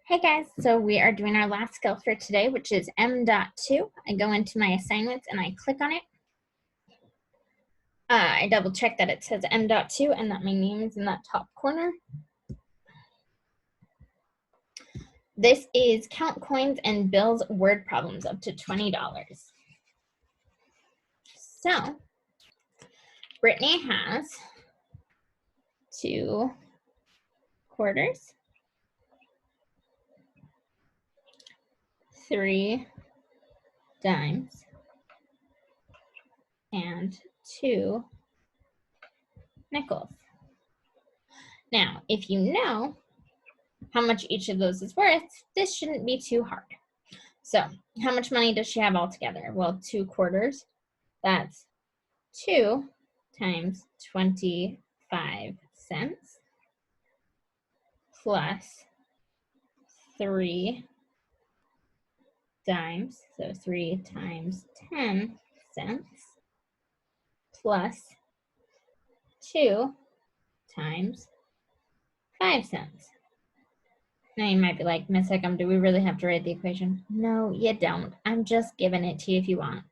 Hey guys, so we are doing our last skill for today, which is M.2. I go into my assignments and I click on it. I double check that it says M.2 and that my name is in that top corner. This is count coins and bills word problems up to $20. So, Brittany has 2 quarters, 3 dimes, and 2 nickels. Now, if you know how much each of those is worth, this shouldn't be too hard. So, how much money does she have altogether? Well, 2 quarters. That's 2 times 25 cents plus 3 dimes, so 3 times 10 cents plus 2 times 5 cents. Now you might be like, Miss Hickam, do we really have to write the equation? No, you don't. I'm just giving it to you if you want.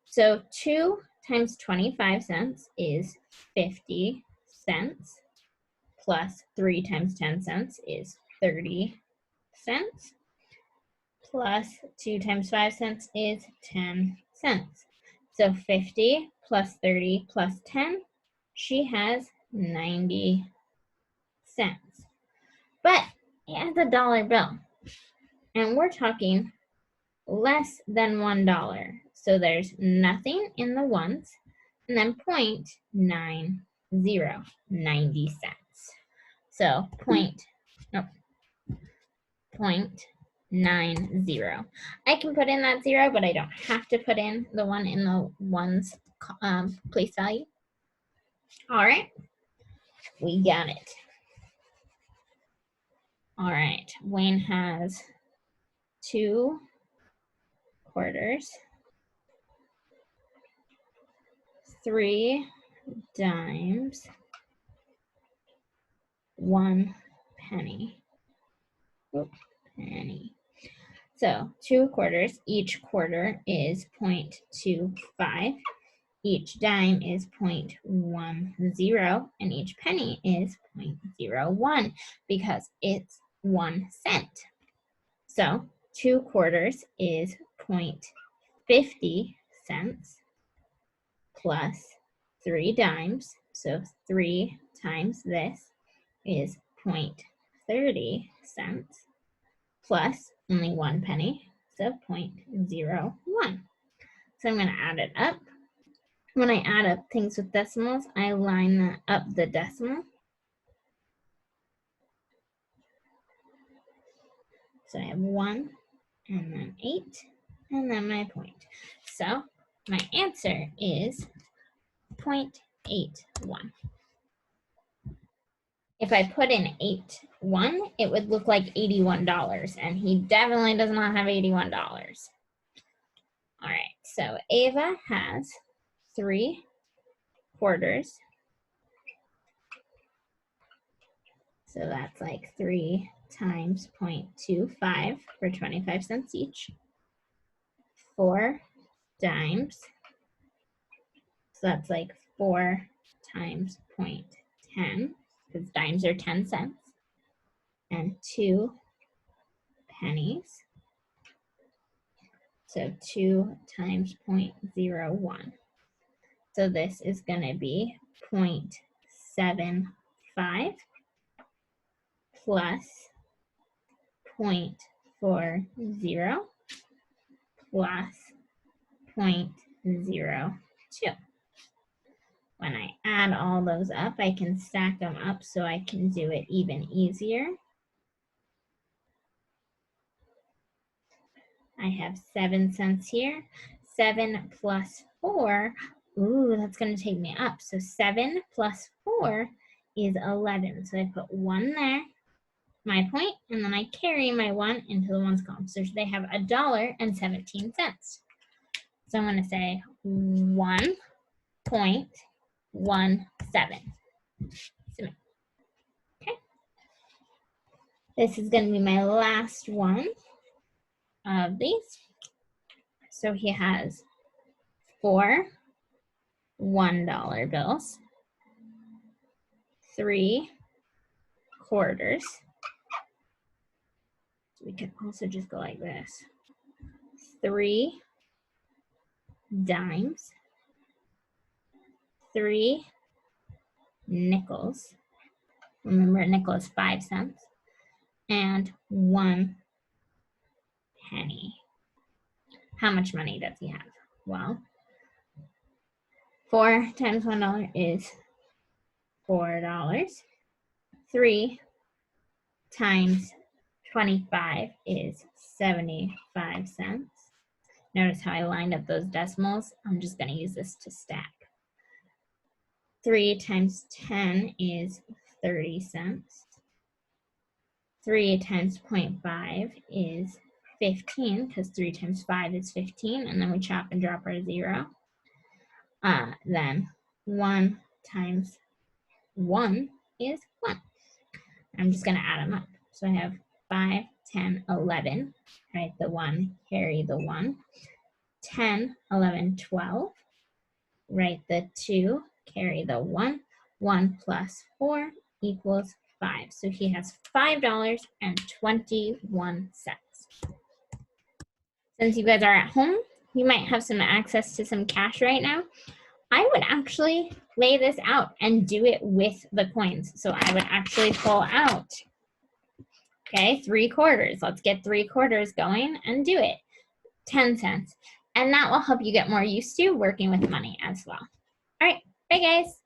So 2 times 25 cents is 50 cents plus 3 times 10 cents is 30 cents plus 2 times 5 cents is 10 cents. So 50 plus 30 plus 10, she has 90 cents. But it's a dollar bill, and we're talking less than $1. So there's nothing in the ones, and then 0.90, 90 cents. So 0.90. I can put in that 0, but I don't have to put in the one in the ones place value. All right, we got it. All right, Wayne has 2 quarters, 3 dimes, 1 penny. So 2 quarters, each quarter is 0.25. Each dime is 0.10, and each penny is 0.01 because it's 1 cent. So 2 quarters is 0.50 cents plus 3 dimes. So 3 times this is 0.30 cents plus only 1 penny, so 0.01. So I'm going to add it up. When I add up things with decimals, I line up the decimal. So I have 1, and then 8, and then my point. So my answer is 0.81. If I put in 81, it would look like $81, and he definitely does not have $81. All right, so Ava has 3 quarters. So that's like 3 times 0.25 for 25 cents each. 4 dimes. So that's like 4 times 0.10, because dimes are 10 cents. And 2 pennies. So 2 times 0.01. So this is going to be 0.75 plus 0.40 plus 0.02. When I add all those up, I can stack them up so I can do it even easier. I have 7 cents here. 7 plus 4, ooh, that's going to take me up. So 7 plus 4 is 11. So I put 1 there, my point, and then I carry my 1 into the ones column. So they have $1.17. So I'm going to say 1.17. Okay. This is going to be my last one of these. So he has 4 $1 bills, 3 quarters. We could also just go like this. 3 dimes, 3 nickels. Remember, a nickel is 5 cents. And 1 penny. How much money does he have? Well, 4 times $1 is $4. 3 times 25 is 75 cents. Notice how I lined up those decimals? I'm just going to use this to stack. 3 times 10 is 30 cents. 3 times 0.5 is 15, because 3 times 5 is 15, and then we chop and drop our 0. Then 1 times 1 is 1. I'm just going to add them up. So I have 5, 10, 11. Write the 1, carry the 1. 10, 11, 12. Write the 2, carry the 1. 1 plus 4 equals 5. So he has $5.21. Since you guys are at home, you might have some access to some cash right now. I would actually lay this out and do it with the coins. So I would actually pull out, okay, 3 quarters. Let's get 3 quarters going and do it. 10 cents. And that will help you get more used to working with money as well. All right, bye guys.